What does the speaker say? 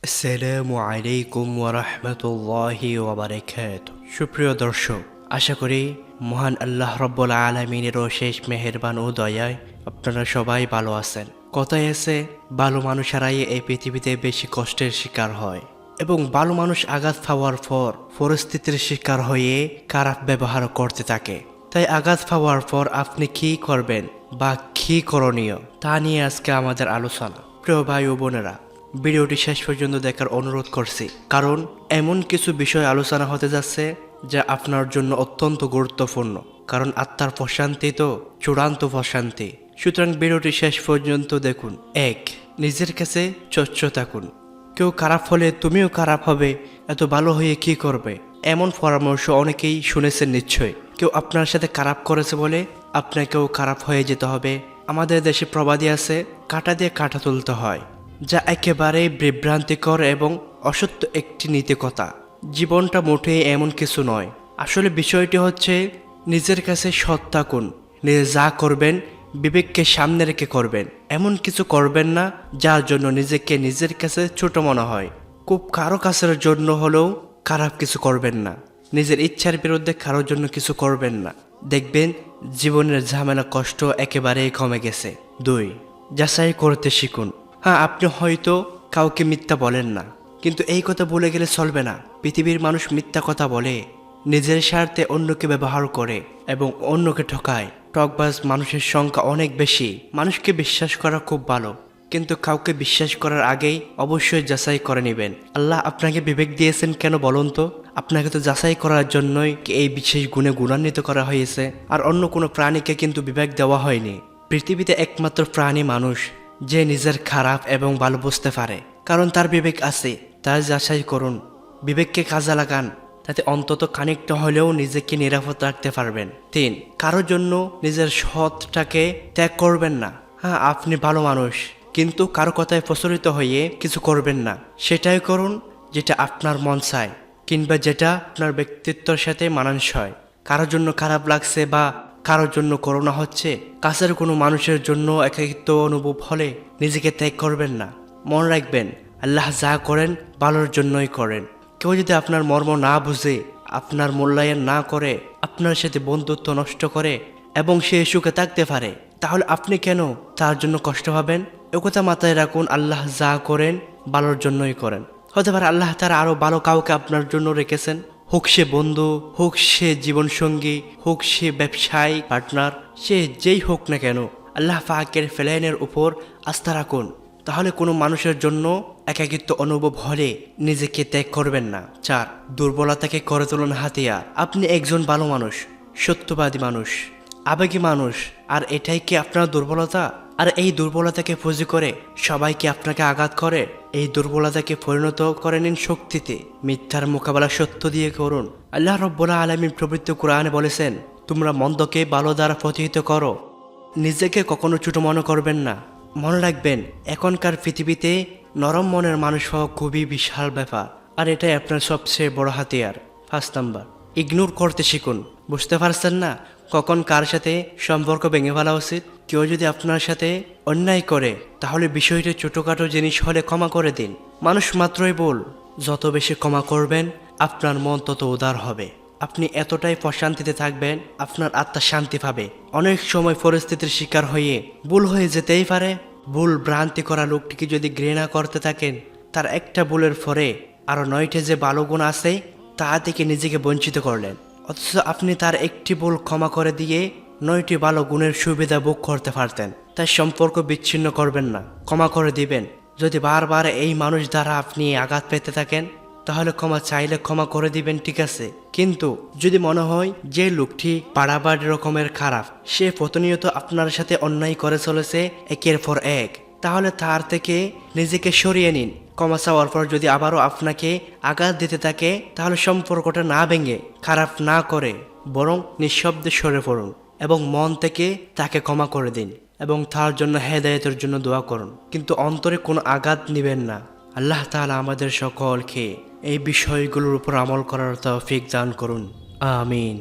আসসালামু আলাইকুম ওয়া রাহমাতুল্লাহি ওয়া বারাকাতুহু। সুপ্রিয় দর্শক, আশা করি মহান আল্লাহ রাব্বুল আলামিনের অশেষ মেহেরবান ও দয়ায় আপনারা সবাই ভালো আছেন। কথায় আছে, ভালো মানুষেরাই এই পৃথিবীতে বেশি কষ্টের শিকার হয় এবং ভালো মানুষ আঘাত পাওয়ার পর পরিস্থিতির শিকার হয়ে খারাপ ব্যবহার করতে থাকে। তাই আঘাত পাওয়ার পর আপনি কি করবেন বা কি করণীয় তা নিয়ে আজকে আমাদের আলোচনা। প্রিয় ভাই ও বোনেরা, ভিডিওটি শেষ পর্যন্ত দেখার অনুরোধ করছি, কারণ এমন কিছু বিষয় আলোচনা হতে যাচ্ছে যা আপনার জন্য অত্যন্ত গুরুত্বপূর্ণ। কারণ আত্মার প্রশান্তি তো চূড়ান্ত প্রশান্তি। সুতরাং ভিডিওটি শেষ পর্যন্ত দেখুন। 1. নিজের কাছে স্বচ্ছ থাকুন। কেউ খারাপ হলে তুমিও খারাপ হবে, এত ভালো হয়ে কি করবে? এমন পরামর্শ অনেকেই শুনেছেন নিশ্চয়। কেউ আপনার সাথে খারাপ করেছে বলে আপনাকেও খারাপ হয়ে যেতে হবে। আমাদের দেশে প্রবাদী আছে, কাঁটা দিয়ে কাঁটা তুলতে হয়, যা একেবারেই বিভ্রান্তিকর এবং অসত্য একটি নীতিকথা। জীবনটা মোটেই এমন কিছু নয়। আসলে বিষয়টি হচ্ছে নিজের কাছে সৎ থাকুন। নিজে যা করবেন বিবেককে সামনে রেখে করবেন। এমন কিছু করবেন না যার জন্য নিজেকে নিজের কাছে ছোট মনে হয়। খুব কারো কাছের জন্য হলেও খারাপ কিছু করবেন না। নিজের ইচ্ছার বিরুদ্ধে কারোর জন্য কিছু করবেন না। দেখবেন জীবনের ঝামেলা কষ্ট একেবারেই কমে গেছে। 2. যাচাই করতে শিখুন। হ্যাঁ, আপনি হয়তো কাউকে মিথ্যা বলেন না, কিন্তু এই কথা বলে গেলে চলবে না। পৃথিবীর মানুষ মিথ্যা কথা বলে, নিজের স্বার্থে অন্যকে ব্যবহার করে এবং অন্যকে ঠকায়। টকবাজ মানুষের সংখ্যা অনেক বেশি। মানুষকে বিশ্বাস করা খুব ভালো, কিন্তু কাউকে বিশ্বাস করার আগেই অবশ্যই যাচাই করে নেবেন। আল্লাহ আপনাকে বিবেক দিয়েছেন কেন বলুন তো? আপনাকে তো যাচাই করার জন্যই কি এই বিশেষ গুণে গুণান্বিত করা হয়েছে। আর অন্য কোনো প্রাণীকে কিন্তু বিবেক দেওয়া হয়নি। পৃথিবীতে একমাত্র প্রাণী মানুষ যে নিজের খারাপ এবং ভালো বুঝতে পারে, কারণ তার বিবেক আছে। তার যাচাই করুন, বিবেককে কাজে লাগান, তাতে অন্তত খানিকটা হলেও নিজেকে নিরাপদ রাখতে পারবেন। 3. কারোর জন্য নিজের সৎটাকে ত্যাগ করবেন না। হ্যাঁ, আপনি ভালো মানুষ, কিন্তু কারো কথায় প্রচলিত হয়ে কিছু করবেন না। সেটাই করুন যেটা আপনার মন চায়, কিংবা যেটা আপনার ব্যক্তিত্বের সাথে মানানসই। কারোর জন্য খারাপ লাগছে বা কারোর জন্য করোনা হচ্ছে, কাছের কোনো মানুষের জন্য একাকিত্ব অনুভব হলে নিজেকে ত্যাগ করবেন না। মনে রাখবেন, আল্লাহ যা করেন ভালোর জন্যই করেন। কেউ যদি আপনার মর্ম না বুঝে, আপনার মূল্যায়ন না করে, আপনার সাথে বন্ধুত্ব নষ্ট করে এবং সে সুখে থাকতে পারে, তাহলে আপনি কেন তার জন্য কষ্ট পাবেন? একথা মাথায় রাখুন, আল্লাহ যা করেন ভালোর জন্যই করেন। হতে পারে আল্লাহ তার আরো ভালো কাউকে আপনার জন্য রেখেছেন, হোক সে বন্ধু, হোক সে জীবনসঙ্গী, হোক সে ব্যবসায়ী পার্টনার, সে যেই হোক না কেন, আল্লাহ পাকের ফেলাইনের উপর আস্থা রাখুন। তাহলে কোনো মানুষের জন্য একাকিত্ব অনুভব হলে নিজেকে ত্যাগ করবেন না। 4. দুর্বলতাকে করে তুলুন হাতিয়ার। আপনি একজন ভালো মানুষ, সত্যবাদী মানুষ, আবেগী মানুষ, আর এটাই কি আপনার দুর্বলতা? আর এই দুর্বলতাকে পুঁজি করে সবাই কি আপনাকে আঘাত করে? এই দুর্বলতাকে পরিণত করে নিন শক্তিতে। মিথ্যার মোকাবেলা সত্য দিয়ে করুন। আল্লাহ রাব্বুল আলামিন পবিত্র কোরআনে বলেছেন, তোমরা মন্দকে ভালো দ্বারা প্রতিহত করো। নিজেকে কখনো ছোট মনে করবেন না। মনে রাখবেন, এখনকার পৃথিবীতে নরম মনের মানুষ হওয়া খুবই বিশাল ব্যাপার, আর এটাই আপনার সবচেয়ে বড় হাতিয়ার। 5 নাম্বার, ইগনোর করতে শিখুন। বুঝতে পারছেন না কখন কার সাথে সম্পর্ক ভেঙে ফেলা উচিত? কেউ যদি আপনার সাথে অন্যায় করে, তাহলে বিষয়টি ছোটোখাটো জিনিস হলে ক্ষমা করে দিন। মানুষ মাত্রই ভুল। যত বেশি ক্ষমা করবেন, আপনার মন তত উদার হবে। আপনি এতটাই প্রশান্তিতে থাকবেন, আপনার আত্মা শান্তি পাবে। অনেক সময় পরিস্থিতির শিকার হয়ে ভুল হয়ে যেতেই পারে। ভুল ভ্রান্তি করা লোকটিকে যদি ঘৃণা করতে থাকেন, তার একটা ভুলের পরে আরও 9টি যে ভালো গুণ আছে তা থেকে নিজেকে বঞ্চিত করলেন। অথচ আপনি তার একটি ভুল ক্ষমা করে দিয়ে 9টি ভালো গুণের সুবিধা ভোগ করতে পারতেন। তাই সম্পর্ক বিচ্ছিন্ন করবেন না, ক্ষমা করে দিবেন। যদি বারবার এই মানুষ দ্বারা আপনি আঘাত পেতে থাকেন, তাহলে ক্ষমা চাইলে ক্ষমা করে দিবেন, ঠিক আছে। কিন্তু যদি মনে হয় যে লোকটি বাড়াবাড়ি রকমের খারাপ, সে প্রতিনিয়ত আপনার সাথে অন্যায় করে চলেছে একের পর এক, তাহলে তার থেকে নিজেকে সরিয়ে নিন। ক্ষমা চাওয়ার পর যদি আবারও আপনাকে আঘাত দিতে থাকে, তাহলে সম্পর্কটা না ভেঙে, খারাপ না করে, বরং নিঃশব্দে সরে পড়ুন এবং মন থেকে তাকে ক্ষমা করে দিন এবং তার জন্য হেদায়েতের জন্য দোয়া করুন। কিন্তু অন্তরে কোনো আঘাত নেবেন না। আল্লাহ তাআলা আমাদের সকলকে এই বিষয়গুলোর উপর আমল করার তৌফিক দান করুন। আমিন।